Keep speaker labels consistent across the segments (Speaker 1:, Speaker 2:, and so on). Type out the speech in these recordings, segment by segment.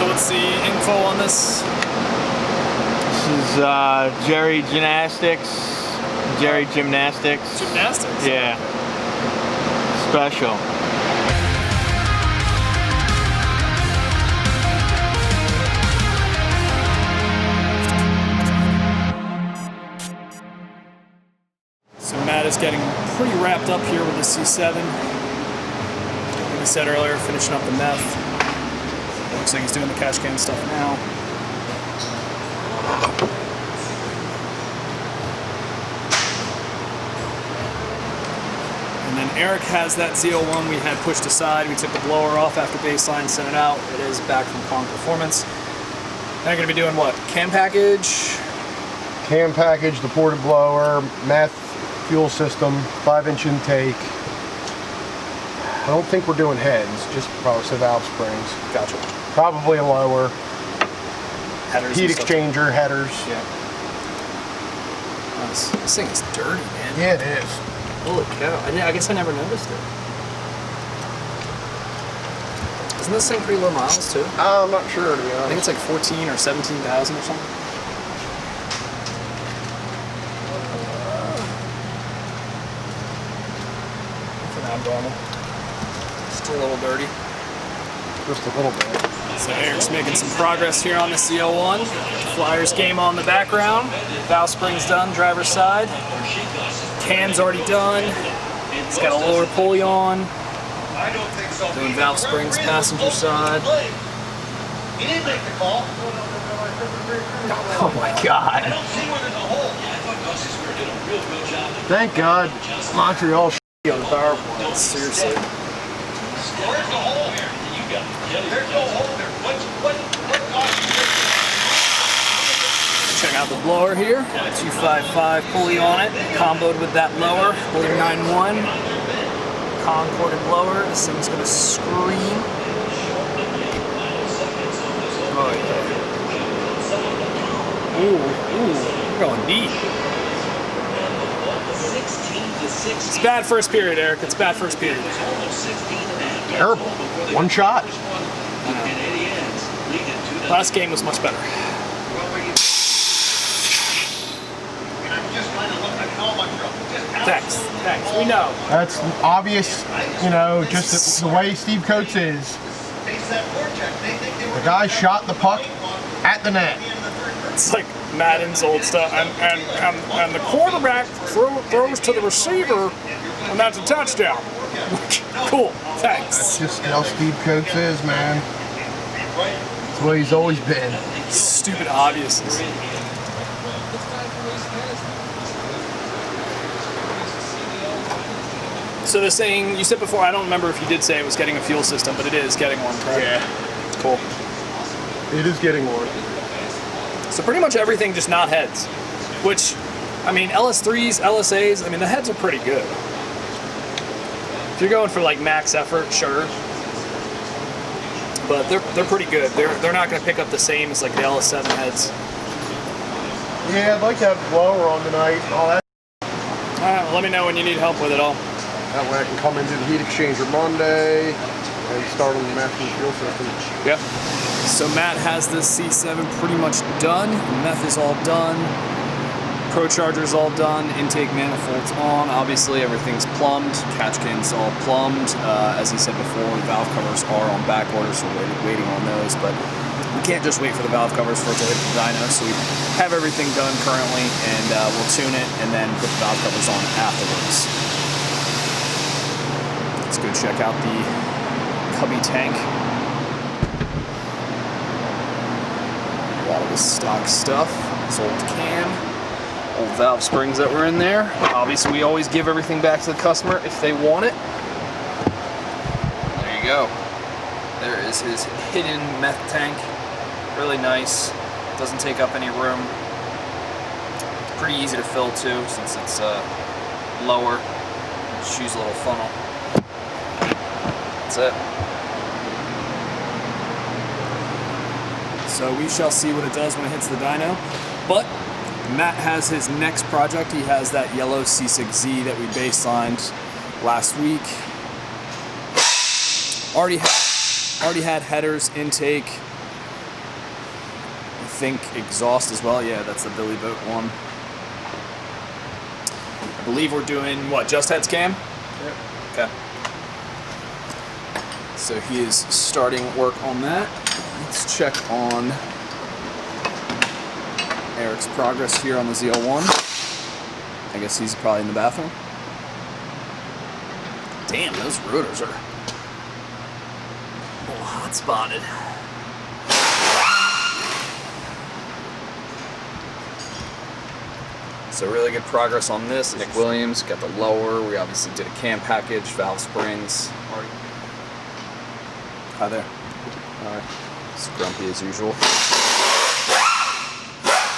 Speaker 1: So what's the info on this?
Speaker 2: This is Jerry Gymnastics. Jerry Gymnastics.
Speaker 1: Gymnastics?
Speaker 2: Yeah. Special.
Speaker 1: So Matt is getting pretty wrapped up here with the C7. Like I said earlier, finishing up the meth. Looks like he's doing the cash can stuff now. And then Eric has that Z01 we had pushed aside. We took the blower off after baseline, sent it out. It is back from Kong Performance. Now you're going to be doing what? Cam package?
Speaker 3: Cam package, the ported blower, meth, fuel system, 5-inch intake. I don't think we're doing heads, just probably some valve springs.
Speaker 1: Gotcha.
Speaker 3: Probably a lower.
Speaker 1: Headers.
Speaker 3: Heat exchanger, headers.
Speaker 1: Yeah. Nice. This thing is dirty, man.
Speaker 3: Yeah, it is.
Speaker 1: Holy cow. I guess I never noticed it. Isn't this thing pretty low miles too?
Speaker 3: I'm not sure, to be
Speaker 1: I
Speaker 3: honest.
Speaker 1: think it's like 14 or 17,000 or something. Nothing abnormal. Still a little dirty.
Speaker 3: Just a little bit.
Speaker 1: So Eric's making some progress here on the C01. Flyers game on the background. Valve springs done, driver's side. Cam's already done. It's got a lower pulley on. Doing valve springs, passenger side. Oh my God.
Speaker 3: Thank God Montreal on the power plant.
Speaker 1: Seriously. Check out the blower here. 255 pulley on it, comboed with that lower, Blue 91. Concorded blower. This thing's gonna scream. Oh yeah. Ooh, we're going deep. It's bad first period, Eric. It's bad first period.
Speaker 3: Terrible. One shot.
Speaker 1: Last game was much better. Thanks. We know.
Speaker 3: That's obvious, you know, just the way Steve Coates is. The guy shot the puck at the net.
Speaker 1: It's like Madden's old stuff. And the quarterback throws to the receiver, and that's a touchdown. Cool. Thanks.
Speaker 3: That's just how Steve Coates is, man. That's the way he's always been.
Speaker 1: Stupid obviousness. So they're saying, you said before, I don't remember if you did say it was getting a fuel system, but it is getting one, correct?
Speaker 3: Yeah.
Speaker 1: Cool.
Speaker 3: It is getting one.
Speaker 1: So pretty much everything just not heads. Which, I mean, LS3s, LSAs, I mean, the heads are pretty good. If you're going for like max effort, sure. But they're pretty good. They're not going to pick up the same as like the LS7 heads.
Speaker 3: Yeah, I'd like to have the blower on tonight. All that.
Speaker 1: Alright, well, let me know when you need help with it all.
Speaker 3: That way I can come into the heat exchanger Monday and start on the meth and fuel system.
Speaker 1: Yeah. So Matt has this C7 pretty much done. Meth is all done. Procharger's all done. Intake manifold's on. Obviously everything's plumbed. Catch can's all plumbed. As he said before, the valve covers are on back order, so we're waiting on those. But we can't just wait for the valve covers for it to hit the dyno, so we have everything done currently, and we'll tune it and then put the valve covers on afterwards. Let's go check out the cubby tank. A lot of the stock stuff. This old cam, old valve springs that were in there. Obviously, we always give everything back to the customer if they want it. There you go. There is his hidden meth tank. Really nice. Doesn't take up any room. It's pretty easy to fill too, since it's lower. Just use a little funnel. That's it. So we shall see what it does when it hits the dyno. But Matt has his next project. He has that yellow C6 Z that we baselined last week. Already had headers, intake, think exhaust as well. Yeah, that's the Billy Boat one. I believe we're doing what? Just heads cam?
Speaker 3: Yep.
Speaker 1: Okay. So he is starting work on that. Let's check on Eric's progress here on the Z01. I guess he's probably in the bathroom. Damn, those rotors are a little hot spotted. So really good progress on this. Nick Williams got the lower. We obviously did a cam package, valve springs. Hi there. Alright. It's grumpy as usual.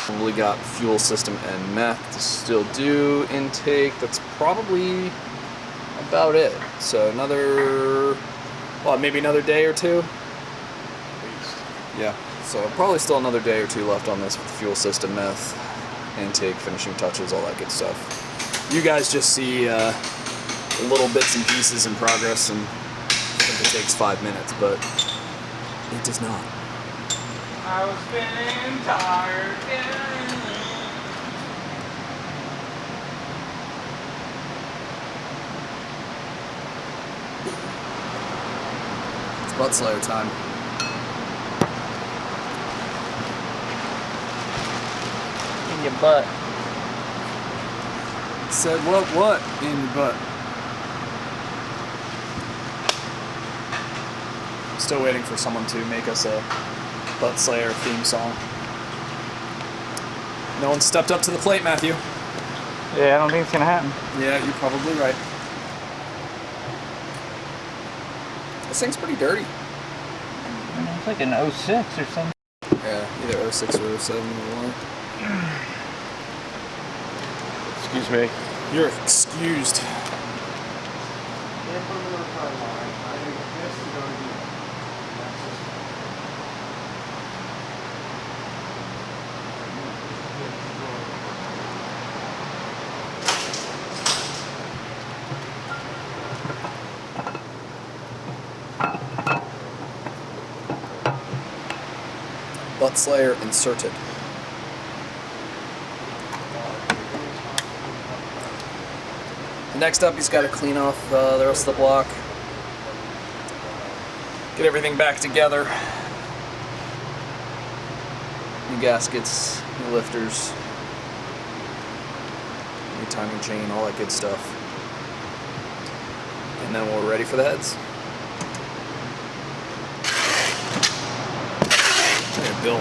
Speaker 1: Probably got fuel system and meth to still do. Intake, that's probably about it. So another, well, maybe another day or two? At least. Yeah. So probably still another day or two left on this with the fuel system, meth, intake, finishing touches, all that good stuff. You guys just see little bits and pieces in progress, and I think it takes 5 minutes, but it does not.
Speaker 2: I was feeling tired.
Speaker 1: It's butt slayer time.
Speaker 2: In your butt.
Speaker 1: Said what? In your butt. Still waiting for someone to make us a Butt Slayer theme song. No one stepped up to the plate, Matthew.
Speaker 2: Yeah, I don't think it's gonna happen.
Speaker 1: Yeah, you're probably right. This thing's pretty dirty.
Speaker 2: It's like an 06 or something.
Speaker 1: Yeah, either 06 or 07 or what.
Speaker 3: Excuse me.
Speaker 1: You're excused. Butt Slayer inserted. Next up, he's got to clean off the rest of the block. Get everything back together. New gaskets, new lifters, new timing chain, all that good stuff. And then we're ready for the heads. Bill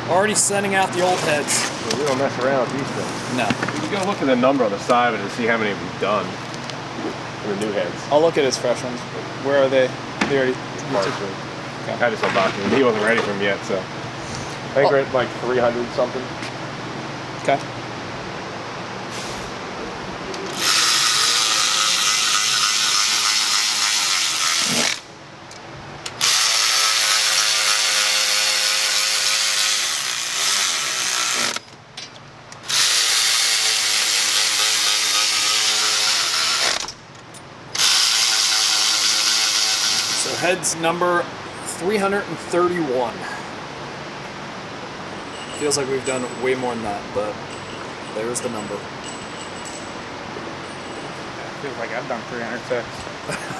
Speaker 1: already sending out the old heads.
Speaker 3: Well, we don't mess around with these things.
Speaker 1: No.
Speaker 3: You gotta look at the number on the side of it to see how many we've done for the new heads.
Speaker 1: I'll look at his fresh ones. Where are they? They already.
Speaker 3: Partially.
Speaker 1: Okay.
Speaker 3: I just unboxed him. He wasn't ready for them yet, so. I think we're at like 300 something.
Speaker 1: Okay. So heads number 331. Feels like we've done way more than that, but there's the number.
Speaker 2: Feels like I've done 300 sets.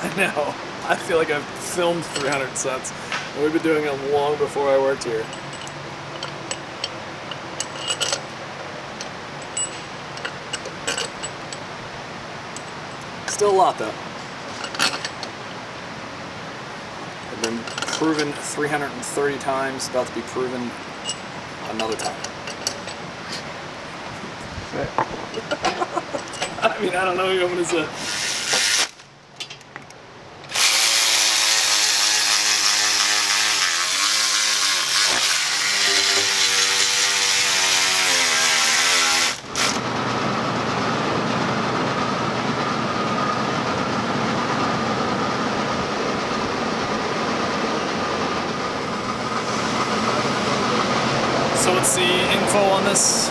Speaker 1: I know. I feel like I've filmed 300 sets, and we've been doing them long before I worked here. Still a lot, though. I've been proven 330 times, about to be proven another time. I mean, I don't know what I'm gonna say. So what's the info on this?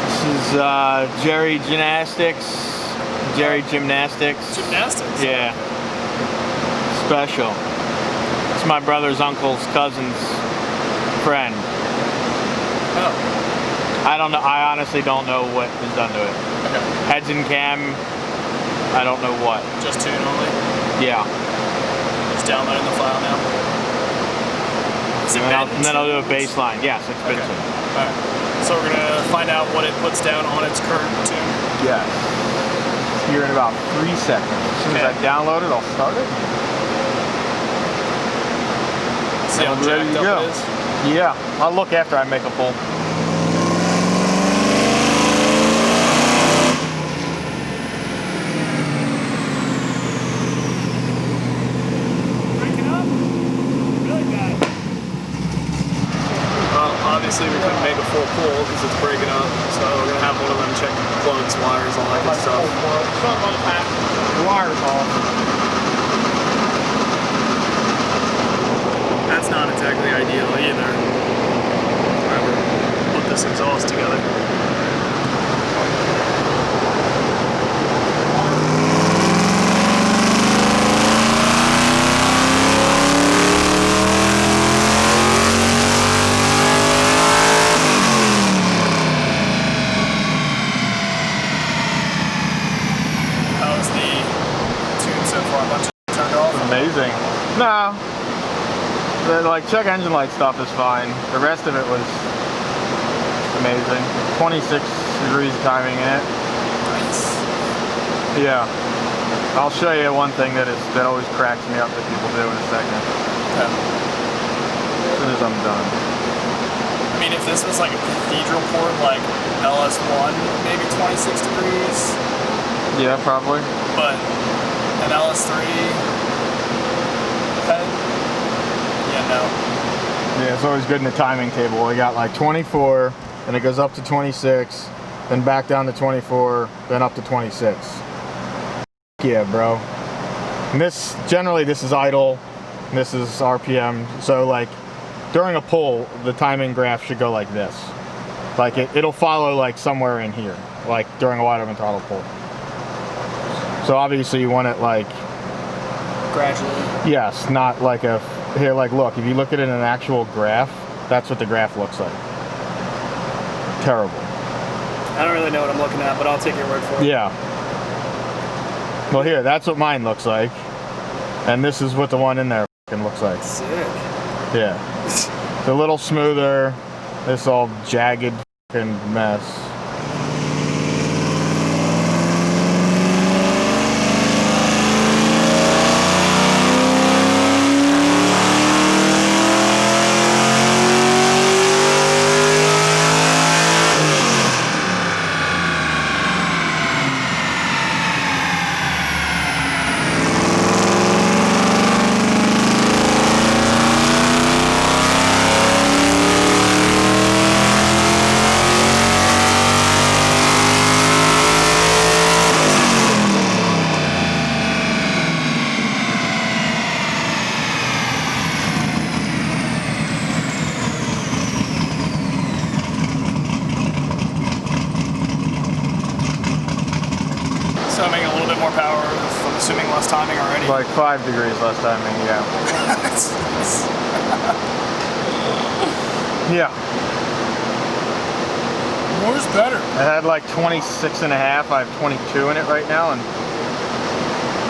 Speaker 2: This is Jerry Gymnastics.
Speaker 1: Gymnastics?
Speaker 2: Yeah. Special. It's my brother's uncle's cousin's friend. I don't know. I honestly don't know what is done to it.
Speaker 1: Okay.
Speaker 2: Heads and cam, I don't know what.
Speaker 1: Just tune only?
Speaker 2: Yeah.
Speaker 1: Just downloading the file now.
Speaker 2: And then I'll do a baseline. Yes, it's been tuned.
Speaker 1: Alright. So we're gonna find out what it puts down on its current tune.
Speaker 2: Yes. Here in about 3 seconds. As soon as I download it, I'll start it.
Speaker 1: See how jacked up it is?
Speaker 2: Yeah. I'll look after I make a pull.
Speaker 1: Obviously we couldn't make a full pull because it's breaking up, so we're gonna have one of them check plugs, wires, all that good stuff.
Speaker 2: The wire's off.
Speaker 1: That's not exactly ideal either. Whatever. Put this exhaust together.
Speaker 2: Amazing. No. The like check engine light stuff is fine. The rest of it was amazing. 26 degrees timing in it.
Speaker 1: Nice.
Speaker 2: Yeah. I'll show you one thing that always cracks me up that people do in a second.
Speaker 1: Okay.
Speaker 2: As soon as I'm done.
Speaker 1: I mean, if this was like a cathedral port, like LS1, maybe 26 degrees.
Speaker 2: Yeah, probably.
Speaker 1: But an LS3 head? Yeah, no.
Speaker 2: Yeah, it's always good in the timing table. We got like 24, then it goes up to 26, then back down to 24, then up to 26. Yeah, bro. And this, generally this is idle, and this is RPM, so like during a pull, the timing graph should go like this. Like it'll follow like somewhere in here, like during a wide open throttle pull. So obviously you want it like
Speaker 1: gradually.
Speaker 2: Yes, not like a here. Like look, if you look at it in an actual graph, that's what the graph looks like. Terrible.
Speaker 1: I don't really know what I'm looking at, but I'll take your word for it.
Speaker 2: Yeah. Well, here, that's what mine looks like, and this is what the one in there looks like.
Speaker 1: Sick.
Speaker 2: Yeah. It's a little smoother. This all jagged mess.
Speaker 1: So making a little bit more power, I'm assuming less timing already.
Speaker 2: Like 5 degrees less timing, yeah. Yeah.
Speaker 1: More's better.
Speaker 2: I had like 26 and a half. I have 22 in it right now, and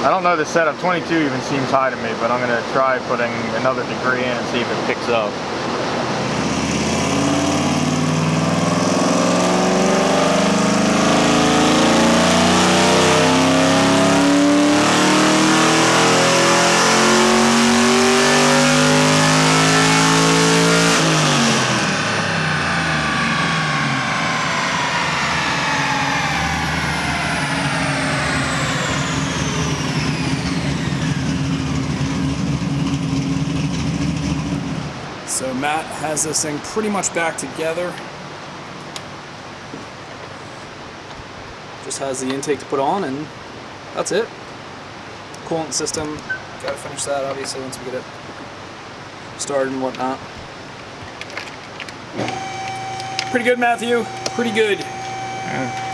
Speaker 2: I don't know the setup. 22 even seems high to me, but I'm gonna try putting another degree in and see if it picks up.
Speaker 1: So Matt has this thing pretty much back together. Just has the intake to put on, and that's it. Coolant system, gotta finish that obviously once we get it started and whatnot. Pretty good, Matthew. Pretty good.
Speaker 2: Yeah.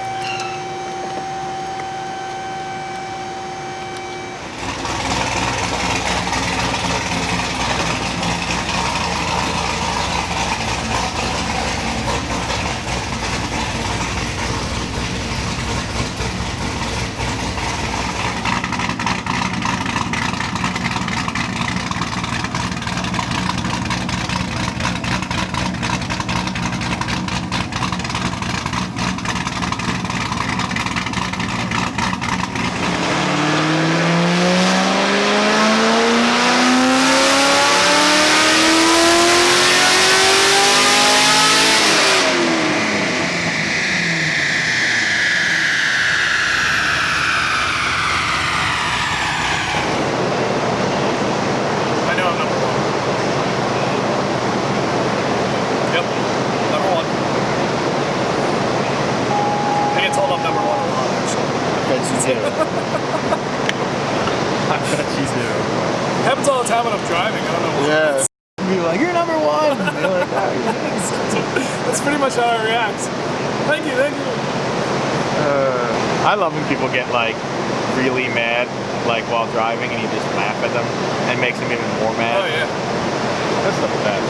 Speaker 1: That's pretty much how I react. Thank you, thank you.
Speaker 2: I love when people get like really mad, like while driving, and you just laugh at them and makes them even more mad.
Speaker 1: Oh yeah.
Speaker 2: That's the best.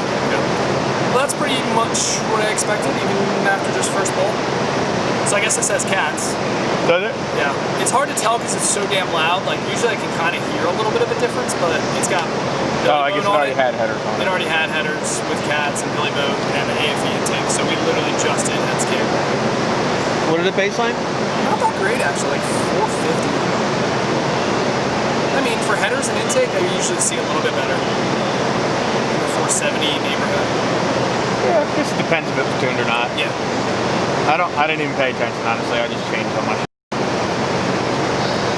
Speaker 1: Well, that's pretty much what I expected, even after just first bowl. So I guess it says cats.
Speaker 2: Does it?
Speaker 1: Yeah. It's hard to tell because it's so damn loud. Like usually I can kind of hear a little bit of a difference, but it's got.
Speaker 2: Oh, I guess it already had headers on it.
Speaker 1: It already had headers with cats and Billy Boat and an AFE intake, so we literally just did heads kick.
Speaker 2: What are the baseline?
Speaker 1: Not that great actually, like 450. I mean, for headers and intake, I usually see a little bit better. In the 470 neighborhood.
Speaker 2: Yeah, it just depends if it was tuned or not.
Speaker 1: Yeah.
Speaker 2: I didn't even pay attention, honestly. I just changed so much.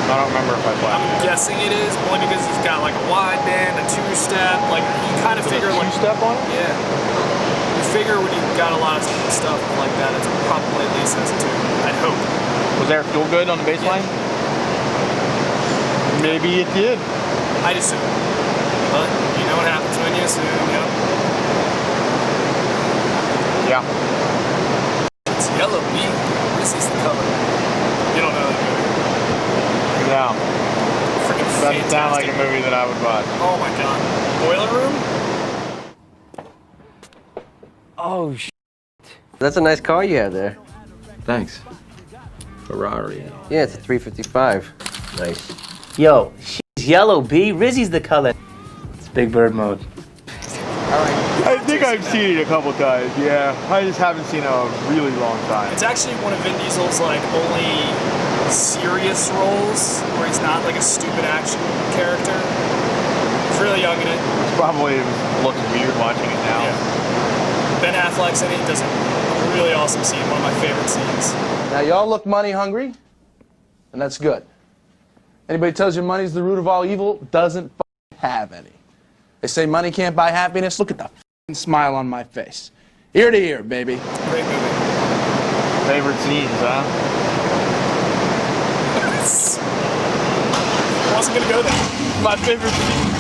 Speaker 2: I don't remember if I flashed.
Speaker 1: I'm guessing it is, only because it's got like a wide band, a two-step, like you kind of figure like
Speaker 2: two-step on it?
Speaker 1: Yeah. You figure when you've got a lot of stuff like that, it's probably at least has a two. I'd hope.
Speaker 2: Was there fuel good on the baseline? Yeah. Maybe it did.
Speaker 1: I'd assume. But you know what happens when you assume, yep.
Speaker 2: Yeah.
Speaker 1: It's yellow meat. This is the color. You don't know that movie.
Speaker 2: No.
Speaker 1: Freaking
Speaker 2: Doesn't sound like a
Speaker 1: fantastic.
Speaker 2: movie that I would watch.
Speaker 1: Oh my god. Boiler Room?
Speaker 4: Oh, shit. That's a nice car you have there.
Speaker 5: Thanks. Ferrari.
Speaker 4: Yeah, it's a 355.
Speaker 5: Nice.
Speaker 6: Yo, she's yellow, B. Rizzy's the color. It's Big Bird mode.
Speaker 2: I think I've seen it a couple times, yeah. I just haven't seen it in a really long time.
Speaker 1: It's actually one of Vin Diesel's like only serious roles where he's not like a stupid action character. He's really young in it.
Speaker 2: It's probably looks weird watching it now.
Speaker 1: Yeah. Ben Affleck's in it. He does a really awesome scene, one of my favorite scenes.
Speaker 7: Now, y'all look money hungry, and that's good. Anybody tells you money's the root of all evil doesn't have any. They say money can't buy happiness. Look at the smile on my face. Ear to ear, baby.
Speaker 1: Great movie.
Speaker 2: Favorite scenes, huh?
Speaker 1: I wasn't gonna go there.
Speaker 2: My favorite scene.